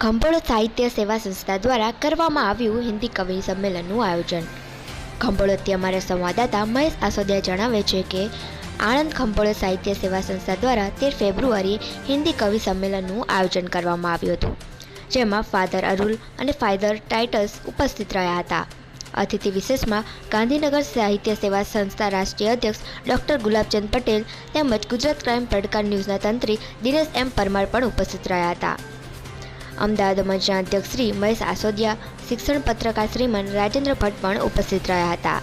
ખંભોળ સાહિત્ય સેવા સંસ્થા દ્વારા કરવામાં આવ્યું હિન્દી કવિ સંમેલનનું આયોજન. ખંભોળથી અમારા સંવાદદાતા મહેશ આસોદિયા જણાવે છે કે આણંદ ખંભોળ સાહિત્ય સેવા સંસ્થા દ્વારા 13 ફેબ્રુઆરીએ હિન્દી કવિ સંમેલનનું આયોજન કરવામાં આવ્યું હતું, જેમાં ફાધર અરુલ અને ફાધર ટાઇટસ ઉપસ્થિત રહ્યા હતા. અતિથિ વિશેષમાં ગાંધીનગર સાહિત્ય સેવા સંસ્થા રાષ્ટ્રીય અધ્યક્ષ ડૉક્ટર ગુલાબચંદ પટેલ તેમજ ગુજરાત ક્રાઇમ પડકાર ન્યૂઝના તંત્રી દિનેશ એમ પરમાર પણ ઉપસ્થિત રહ્યા હતા. અમદાવાદ મંચના અધ્યક્ષ શ્રી મહેશ આસોદિયા, શિક્ષણ પત્રકાર શ્રીમાન રાજેન્દ્ર ભટ્ટ પણ ઉપસ્થિત રહ્યા હતા.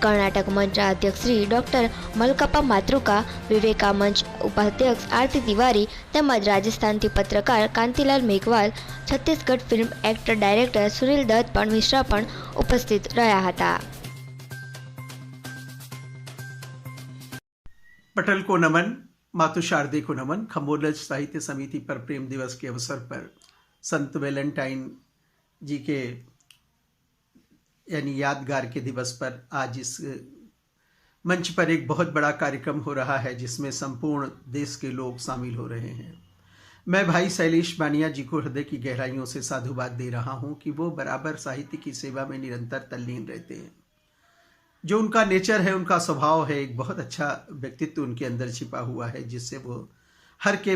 કર્ણાટક મંચના અધ્યક્ષ શ્રી ડૉક્ટર મલકપ્પા માતૃકા, વિવેકા મંચ ઉપાધ્યક્ષ આરતી તિવારી તેમજ રાજસ્થાનથી પત્રકાર Kantilal Meghwal, Chhattisgarh film actor director Sunil Dutt પણ મિશ્રા પણ ઉપસ્થિત રહ્યા હતા. पटेल को नमन, मातु शारदे को नमन. खंभोल साहित्य समिति पर प्रेम दिवस के अवसर पर संत वैलेंटाइन जी के यानी यादगार के दिवस पर आज इस मंच पर एक बहुत बड़ा कार्यक्रम हो रहा है, जिसमें संपूर्ण देश के लोग शामिल हो रहे हैं. मैं भाई शैलेश बानिया जी को हृदय की गहराइयों से साधुवाद दे रहा हूं कि वो बराबर साहित्य की सेवा में निरंतर तल्लीन रहते हैं. जो उनका नेचर है, उनका स्वभाव है, एक बहुत अच्छा व्यक्तित्व उनके अंदर छिपा हुआ है, जिससे वो हर के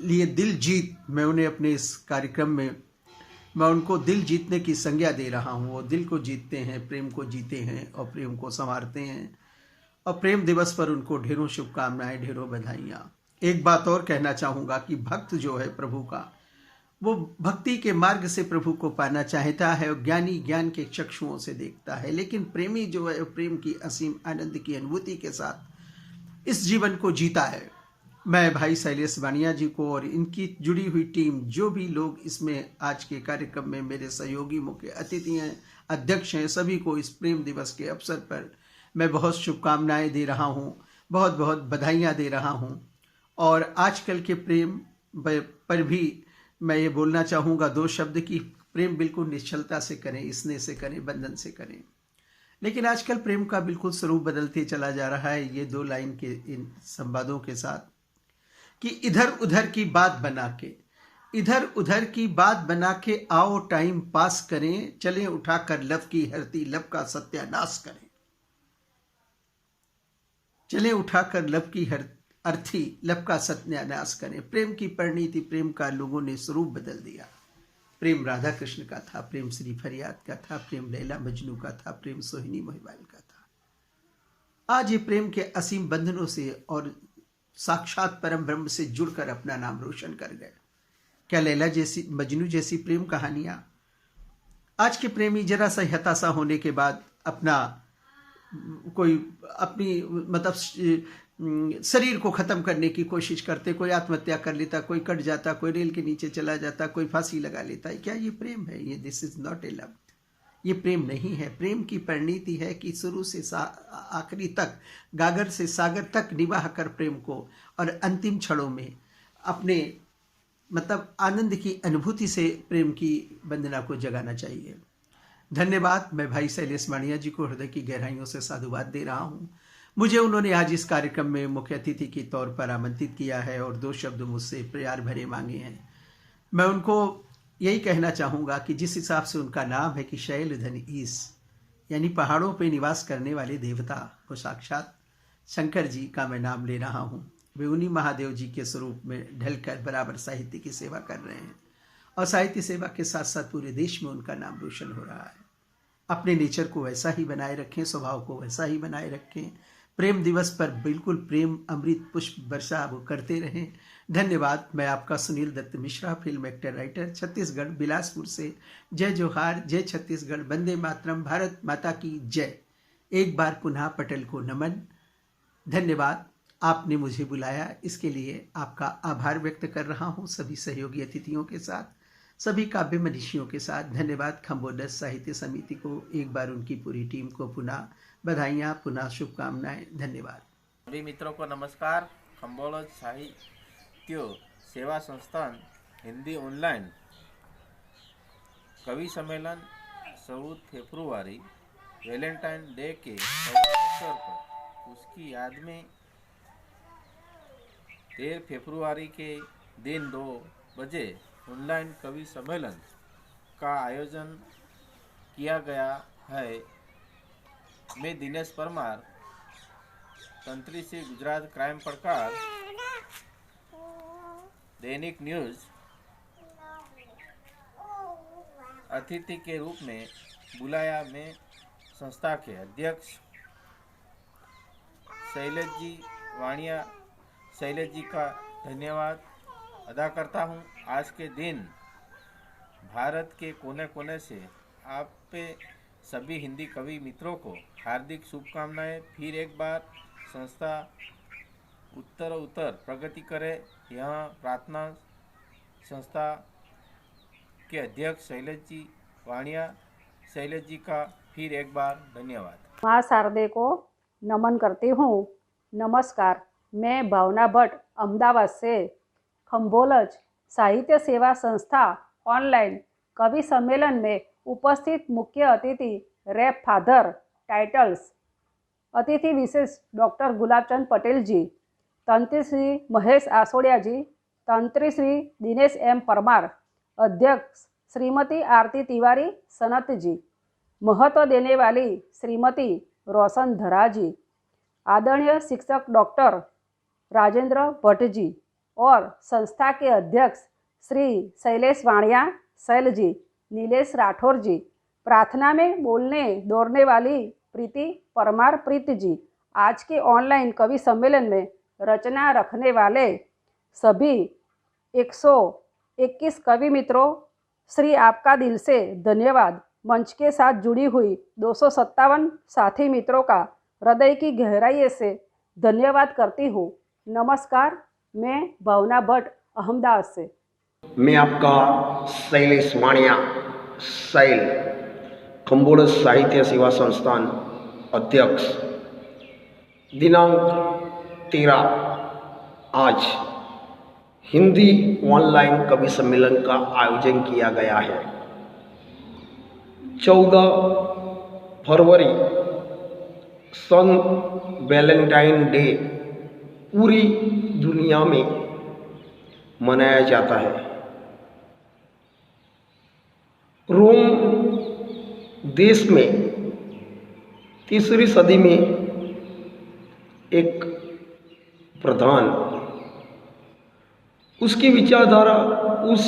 लिए दिल जीत. मैं उन्हें अपने इस कार्यक्रम में मैं उनको दिल जीतने की संज्ञा दे रहा हूँ. वो दिल को जीतते हैं, प्रेम को जीते हैं और प्रेम को संवारते हैं. और प्रेम दिवस पर उनको ढेरों शुभकामनाएं, ढेरों बधाइयाँ. एक बात और कहना चाहूँगा कि भक्त जो है प्रभु का, वो भक्ति के मार्ग से प्रभु को पाना चाहता है और ज्ञानी ज्ञान के चक्षुओं से देखता है. लेकिन प्रेमी जो है प्रेम की असीम आनंद की अनुभूति के साथ इस जीवन को जीता है. मैं भाई शैलेश बानिया जी को और इनकी जुड़ी हुई टीम, जो भी लोग इसमें आज के कार्यक्रम में मेरे सहयोगी, मुख्य अतिथि हैं, अध्यक्ष हैं, सभी को इस प्रेम दिवस के अवसर पर मैं बहुत शुभकामनाएं दे रहा हूं, बहुत बहुत बधाइयां दे रहा हूं. और आजकल के प्रेम पर भी मैं ये बोलना चाहूँगा 2 शब्द की प्रेम बिल्कुल निश्चलता से करें, स्नेह से करें, बंधन से करें. लेकिन आजकल प्रेम का बिल्कुल स्वरूप बदलते चला जा रहा है. ये 2 लाइन के इन संवादों के साथ कि इधर उधर की बात बना के, इधर उधर की बात बना के आओ टाइम पास करें, चलें उठाकर लब की हरती, लब का सत्यानाश करें. चलें उठाकर लब की अर्थी, लब का सत्यानाश करें. प्रेम की परिणति, प्रेम का लोगों ने स्वरूप बदल दिया. प्रेम राधा कृष्ण का था, प्रेम श्री फरियाद का था, प्रेम लैला मजनू का था, प्रेम सोहिनी महिवाल का था. आज ये प्रेम के असीम बंधनों से और साक्षात परम ब्रह्म से जुड़कर अपना नाम रोशन कर गए. क्या लैला जैसी, मजनू जैसी प्रेम कहानियां आज के प्रेमी जरा सा हताशा होने के बाद अपना कोई अपनी मतलब शरीर को खत्म करने की कोशिश करते, कोई आत्महत्या कर लेता, कोई कट जाता, कोई रेल के नीचे चला जाता, कोई फांसी लगा लेता है. क्या ये प्रेम है? ये this is not a love. ये प्रेम नहीं है. प्रेम की परिणति है कि शुरू से आखिरी तक, गागर से सागर तक निभाह कर प्रेम को और अंतिम क्षणों में अपने मतलब आनंद की अनुभूति से प्रेम की वंदना को जगाना चाहिए. धन्यवाद. मैं भाई शैलेश बानिया जी को हृदय की गहराइयों से साधुवाद दे रहा हूँ. मुझे उन्होंने आज इस कार्यक्रम में मुख्य अतिथि के तौर पर आमंत्रित किया है और 2 शब्द मुझसे प्यार भरे मांगे हैं. मैं उनको यही कहना चाहूँगा कि जिस हिसाब से उनका नाम है कि शैलधन ईश, यानी पहाड़ों पे निवास करने वाले देवता, वो साक्षात शंकर जी का मैं नाम ले रहा हूँ. वे उन्हीं महादेव जी के स्वरूप में ढलकर बराबर साहित्य की सेवा कर रहे हैं और साहित्य सेवा के साथ साथ पूरे देश में उनका नाम रोशन हो रहा है. अपने नेचर को वैसा ही बनाए रखें, स्वभाव को वैसा ही बनाए रखें. प्रेम दिवस पर बिल्कुल प्रेम अमृत पुष्प वर्षा वो करते रहें. धन्यवाद. मैं आपका Sunil Dutt Mishra, film actor, writer, Chhattisgarh Bilaspur से. जय जोहार, जय छत्तीसगढ़, वंदे मातरम, भारत माता की जय. एक बार पुनः पटेल को नमन. धन्यवाद. आपने मुझे बुलाया, इसके लिए आपका आभार व्यक्त कर रहा हूँ सभी सहयोगी अतिथियों के साथ, सभी काव्य मनीषियों के साथ. धन्यवाद. खंभोल साहित्य समिति को एक बार उनकी पूरी टीम को पुनः बधाइयाँ, पुनः शुभकामनाएं. धन्यवाद. सभी मित्रों को नमस्कार. खंभोल साहित्य सेवा संस्थान हिंदी ऑनलाइन कवि सम्मेलन 14 फरवरी वैलेंटाइन डे के अवसर पर उसकी याद में 13 फरवरी के दिन 2 बजे ऑनलाइन कवि सम्मेलन का आयोजन किया गया है। मैं दिनेश परमार, तंत्री से गुजरात क्राइम प्रकार दैनिक न्यूज अतिथि के रूप में बुलाया। मैं संस्था के अध्यक्ष शैलेश जी का धन्यवाद अदा करता हूं। आज के दिन भारत के कोने कोने से आप पे सभी हिंदी कवि मित्रों को हार्दिक शुभकामनाएं। फिर एक बार संस्था उत्तर प्रगति करे, यह प्रार्थना संस्था के अध्यक्ष शैलेश जी का फिर एक बार धन्यवाद। माँ शारदे को नमन करती हूँ। नमस्कार, मैं भावना भट्ट अहमदाबाद से खम्बोलज साहित्य सेवा संस्था ऑनलाइन कवि सम्मेलन में उपस्थित मुख्य अतिथि रैप फादर टाइटल्स, अतिथि विशेष डॉक्टर गुलाबचंद पटेल जी, तंत्री श्री महेश आसोड़िया जी, तंत्री श्री दिनेश एम परमार, अध्यक्ष श्रीमती आरती तिवारी सनत जी, महत्व देने वाली श्रीमती रोशन धरा जी, आदरणीय शिक्षक डॉक्टर राजेंद्र भट्ट जी और संस्था के अध्यक्ष श्री शैलेश वाणिया शैल जी, नीलेश राठौर जी, प्रार्थना में बोलने दौड़ने वाली प्रीति परमार प्रीत जी, आज के ऑनलाइन कवि सम्मेलन में रचना रखने वाले सभी 121 कवि मित्रों, श्री आपका दिल से धन्यवाद। मंच के साथ जुड़ी हुई 257 साथी मित्रों का हृदय की गहराई से धन्यवाद करती हूँ। नमस्कार, मैं भावना भट्ट अहमदाबाद से। मैं आपका शैलेश वाणिया शैल, खम्बोलज साहित्य सेवा संस्थान अध्यक्ष। दिनांक 13 आज हिंदी ऑनलाइन कवि सम्मेलन का आयोजन किया गया है। 14 फरवरी सन वैलेंटाइन डे पूरी दुनिया में मनाया जाता है। रोम देश में 3री सदी में एक प्रधान, उसकी विचारधारा उस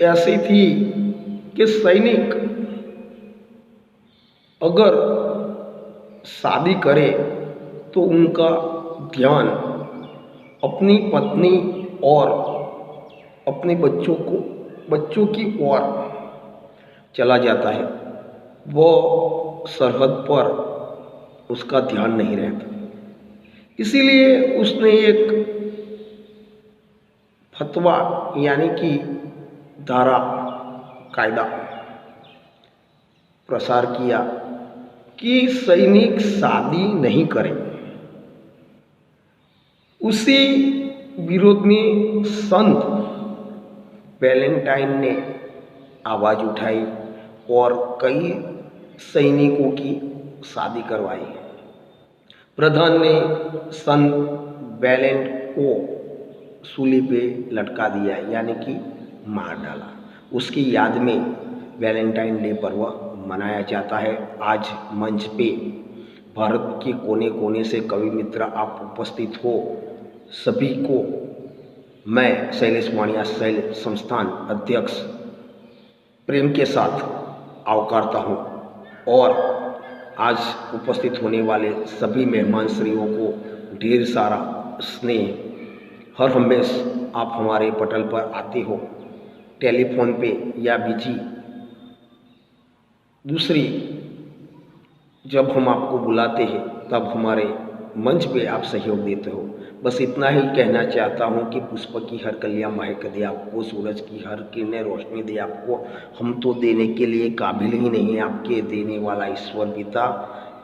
ऐसी थी कि सैनिक अगर शादी करे तो उनका ध्यान अपनी पत्नी और अपने बच्चों की ओर चला जाता है। वो सरहद पर उसका ध्यान नहीं रहता। इसीलिए उसने एक फतवा यानी कि धारा कायदा प्रसार किया कि सैनिक शादी नहीं करें। उसी विरोध में संत वैलेंटाइन ने आवाज उठाई और कई सैनिकों की शादी करवाई। प्रधान ने संत वैलेंट को सूली पे लटका दिया यानी कि मार डाला। उसकी याद में वैलेंटाइन डे पर्व मनाया जाता है। आज मंच पे भारत के कोने कोने से कवि मित्र आप उपस्थित हो, सभी को मैं शैलेश वाणिया शैल संस्थान अध्यक्ष प्रेम के साथ आवकारता हूँ और आज उपस्थित होने वाले सभी मेहमान श्रीयों को ढेर सारा स्नेह। हर हमेश आप हमारे पटल पर आते हो, टेलीफोन पे या बिजी दूसरी जब हम आपको बुलाते हैं तब हमारे मंच पे आप सहयोग देते हो। बस इतना ही कहना चाहता हूँ कि पुष्प की हर कलियाँ महक दे आपको, सूरज की हर किरणें रोशनी दे आपको। हम तो देने के लिए काबिल ही नहीं है, आपके देने वाला ईश्वर पिता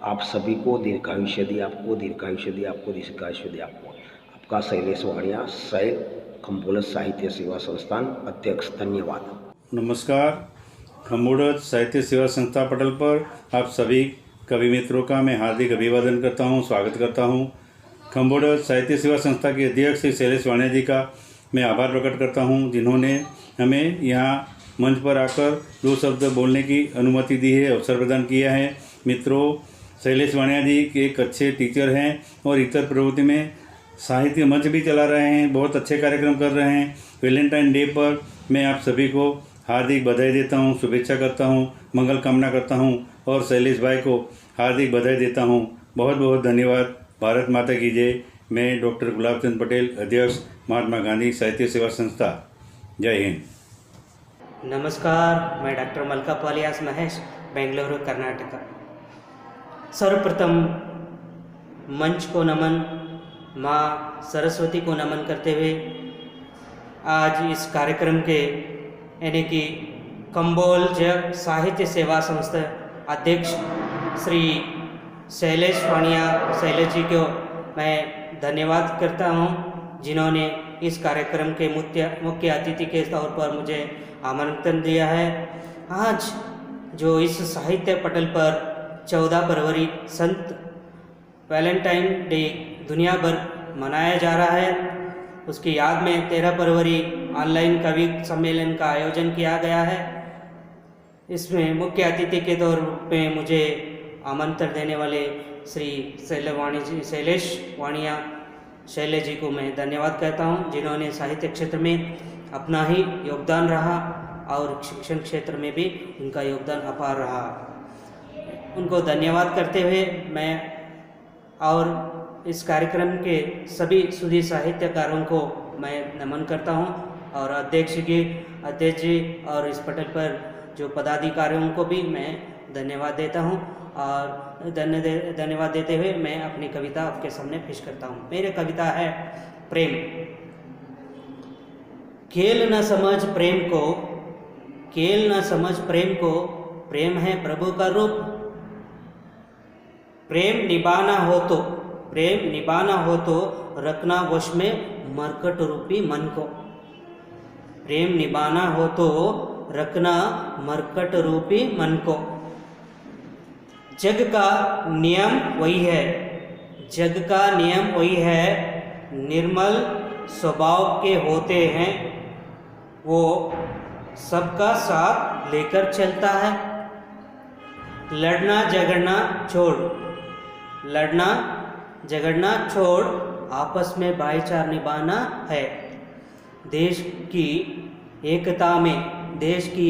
आप सभी को दीर्घायुष्य दे आपको, दीर्घायुष्य दे आपको, दीर्घायुष्य दे आपको। आपका शैलेश वाणिया शैल, खम्बोलज साहित्य सेवा संस्थान अध्यक्ष। धन्यवाद। नमस्कार, खम्बोलज साहित्य सेवा संस्था पटल पर आप सभी कवि मित्रों का मैं हार्दिक अभिवादन करता हूं, स्वागत करता हूं। खम्बोलज साहित्य सेवा संस्था के अध्यक्ष श्री शैलेश वाणिया जी का मैं आभार प्रकट करता हूँ, जिन्होंने हमें यहाँ मंच पर आकर 2 शब्द बोलने की अनुमति दी है, अवसर प्रदान किया है। मित्रों, शैलेश वाणिया जी एक अच्छे टीचर हैं और इतर प्रवृत्ति में साहित्य मंच भी चला रहे हैं, बहुत अच्छे कार्यक्रम कर रहे हैं। वैलेंटाइन डे पर मैं आप सभी को हार्दिक बधाई देता हूं, शुभेच्छा करता हूं, मंगल कामना करता हूं और शैलेश भाई को हार्दिक बधाई देता हूं। बहुत बहुत धन्यवाद। भारत माता की जय। मैं डॉक्टर गुलाब चंद पटेल, अध्यक्ष महात्मा गांधी साहित्य सेवा संस्था। जय हिंद। नमस्कार, मैं डॉक्टर मलकापाली महेश, बेंगलुरु, कर्नाटका। सर्वप्रथम मंच को नमन, माँ सरस्वती को नमन करते हुए आज इस कार्यक्रम के यानी कि कंबोज साहित्य सेवा संस्था अध्यक्ष श्री शैलेश वाणिया शैलेश जी को मैं धन्यवाद करता हूँ, जिन्होंने इस कार्यक्रम के मुख्य अतिथि के तौर पर मुझे आमंत्रण दिया है। आज जो इस साहित्य पटल पर 14 फरवरी संत वैलेंटाइन डे दुनिया भर मनाया जा रहा है, उसकी याद में 13 फरवरी ऑनलाइन कवि सम्मेलन का आयोजन किया गया है। इसमें मुख्य अतिथि के तौर पे मुझे आमंत्रण देने वाले श्री शैलेश वाणिया शैलेश जी को मैं धन्यवाद कहता हूं, जिन्होंने साहित्य क्षेत्र में अपना ही योगदान रहा और शिक्षण क्षेत्र में भी उनका योगदान अपार रहा। उनको धन्यवाद करते हुए मैं और इस कार्यक्रम के सभी सुधी साहित्यकारों को मैं नमन करता हूं और अध्यक्ष जी और इस पटल पर जो पदाधिकारियों को भी मैं धन्यवाद देता हूं। और धन्यवाद देते हुए मैं अपनी कविता आपके सामने पेश करता हूं। मेरी कविता है प्रेम। खेल न समझ प्रेम को, खेल न समझ प्रेम को, प्रेम है प्रभु का रूप। प्रेम निभाना हो तो रखना वश में मरकट रूपी मन को। प्रेम निभाना हो तो रखना मरकट रूपी मन को। जग का नियम वही है, जग का नियम वही है, निर्मल स्वभाव के होते हैं, वो सबका साथ लेकर चलता है। लड़ना झगड़ना छोड़ आपस में भाईचारा निभाना है। देश की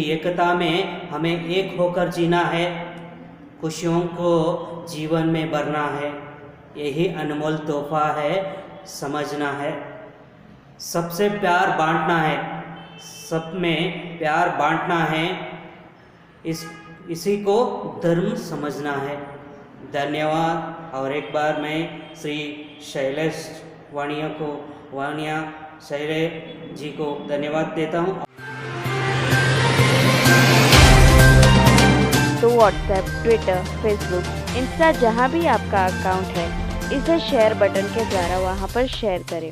एकता में हमें एक होकर जीना है, खुशियों को जीवन में भरना है, यही अनमोल तोहफा है, समझना है। सबसे प्यार बांटना है, सब में प्यार बांटना है, इसी को धर्म समझना है। धन्यवाद। और एक बार मैं श्री शैलेश वाणिया शैलेश जी को धन्यवाद देता हूँ। तो व्हाट्सएप, ट्विटर, फेसबुक, इंस्टा जहाँ भी आपका अकाउंट है, इसे शेयर बटन के द्वारा वहाँ पर शेयर करें।